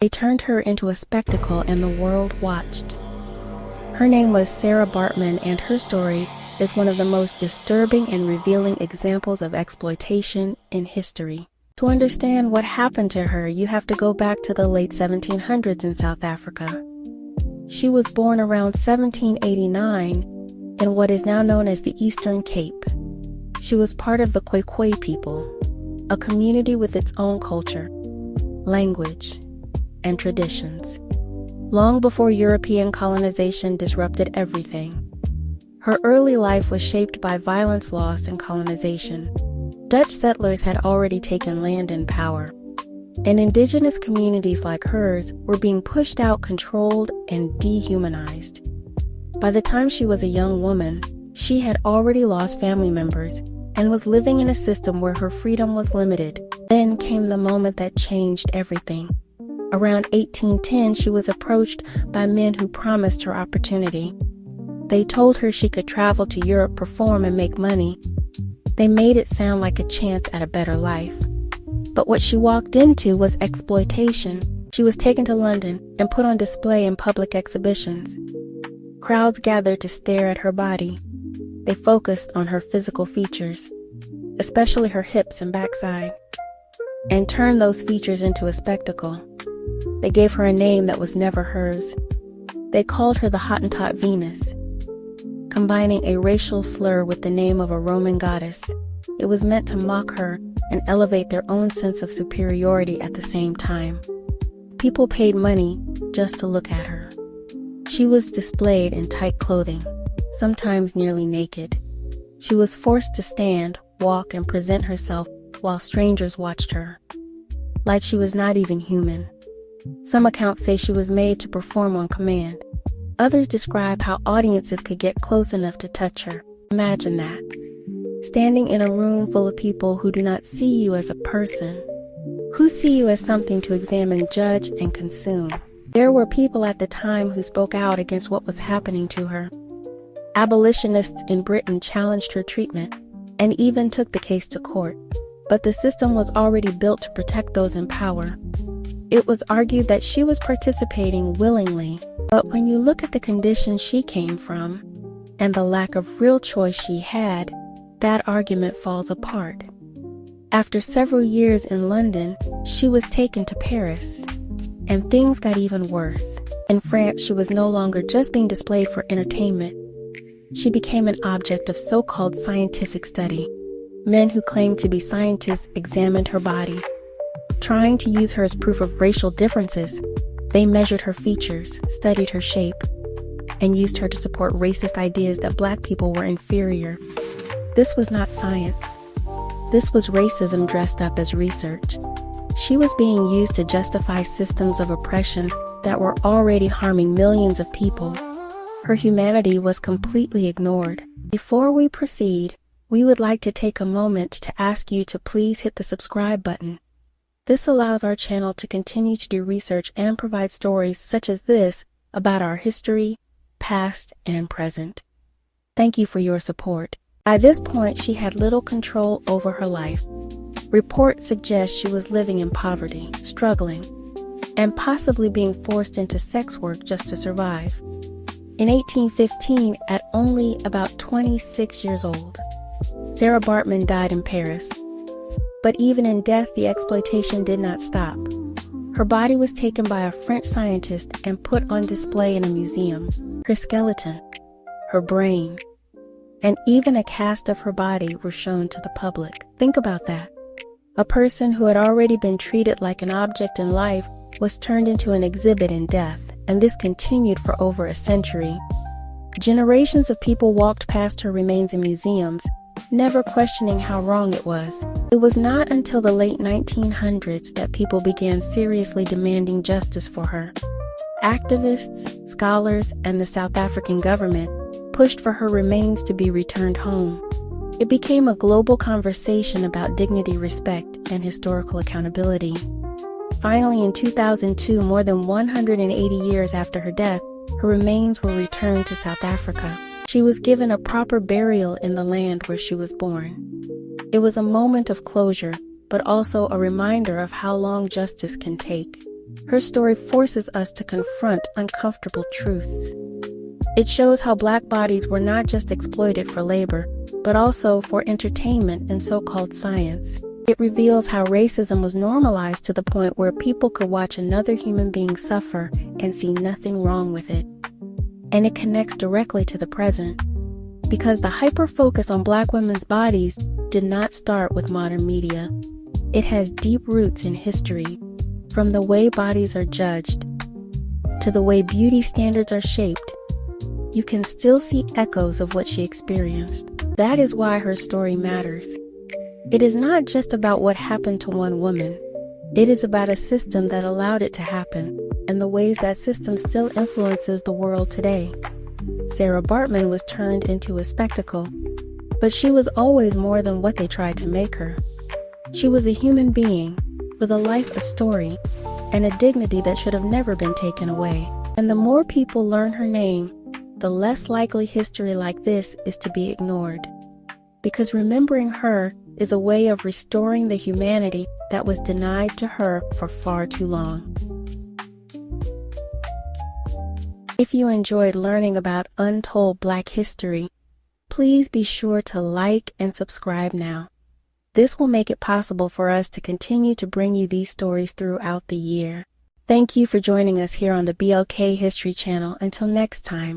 They turned her into a spectacle and the world watched. Her name was Sarah Baartman, and her story is one of the most disturbing and revealing examples of exploitation in history. To understand what happened to her, you have to go back to the late 1700s in South Africa. She was born around 1789 in what is now known as the Eastern Cape. She was part of the Khoikhoi people, a community with its own culture, language, and traditions. Long before European colonization disrupted everything, her early life was shaped by violence, loss, and colonization. Dutch settlers had already taken land and power, and indigenous communities like hers were being pushed out, controlled, and dehumanized. By the time she was a young woman, she had already lost family members and was living in a system where her freedom was limited. Then came the moment that changed everything. Around 1810, she was approached by men who promised her opportunity. They told her she could travel to Europe, perform, and make money. They made it sound like a chance at a better life. But what she walked into was exploitation. She was taken to London and put on display in public exhibitions. Crowds gathered to stare at her body. They focused on her physical features, especially her hips and backside, and turned those features into a spectacle. They gave her a name that was never hers. They called her the Hottentot Venus, combining a racial slur with the name of a Roman goddess. It was meant to mock her and elevate their own sense of superiority at the same time. People paid money just to look at her. She was displayed in tight clothing, sometimes nearly naked. She was forced to stand, walk, and present herself while strangers watched her, like she was not even human. Some accounts say she was made to perform on command. Others describe how audiences could get close enough to touch her. Imagine that. Standing in a room full of people who do not see you as a person, who see you as something to examine, judge, and consume. There were people at the time who spoke out against what was happening to her. Abolitionists in Britain challenged her treatment and even took the case to court. But the system was already built to protect those in power. It was argued that she was participating willingly, but when you look at the conditions she came from and the lack of real choice she had, that argument falls apart. After several years in London, she was taken to Paris, and things got even worse. In France, she was no longer just being displayed for entertainment. She became an object of so-called scientific study. Men who claimed to be scientists examined her body, trying to use her as proof of racial differences. They measured her features, studied her shape, and used her to support racist ideas that black people were inferior. This was not science. This was racism dressed up as research. She was being used to justify systems of oppression that were already harming millions of people. Her humanity was completely ignored. Before we proceed, we would like to take a moment to ask you to please hit the subscribe button. This allows our channel to continue to do research and provide stories such as this about our history, past, and present. Thank you for your support. By this point, she had little control over her life. Reports suggest she was living in poverty, struggling, and possibly being forced into sex work just to survive. In 1815, at only about 26 years old, Sarah Baartman died in Paris. But even in death, the exploitation did not stop. Her body was taken by a French scientist and put on display in a museum. Her skeleton, her brain, and even a cast of her body were shown to the public. Think about that. A person who had already been treated like an object in life was turned into an exhibit in death, and this continued for over a century. Generations of people walked past her remains in museums, never questioning how wrong it was. It was not until the late 1900s that people began seriously demanding justice for her. Activists, scholars, and the South African government pushed for her remains to be returned home. It became a global conversation about dignity, respect, and historical accountability. Finally, in 2002, more than 180 years after her death, her remains were returned to South Africa. She was given a proper burial in the land where she was born. It was a moment of closure, but also a reminder of how long justice can take. Her story forces us to confront uncomfortable truths. It shows how Black bodies were not just exploited for labor, but also for entertainment and so-called science. It reveals how racism was normalized to the point where people could watch another human being suffer and see nothing wrong with it. And it connects directly to the present, because the hyper-focus on Black women's bodies did not start with modern media. It has deep roots in history, from the way bodies are judged to the way beauty standards are shaped. You can still see echoes of what she experienced. That is why her story matters. It is not just about what happened to one woman. It is about a system that allowed it to happen, and the ways that system still influences the world today. Sarah Baartman was turned into a spectacle, but she was always more than what they tried to make her. She was a human being, with a life, a story, and a dignity that should have never been taken away. And the more people learn her name, the less likely history like this is to be ignored. Because remembering her is a way of restoring the humanity that was denied to her for far too long. If you enjoyed learning about untold Black history, please be sure to like and subscribe now. This will make it possible for us to continue to bring you these stories throughout the year. Thank you for joining us here on the BLK History Channel. Until next time.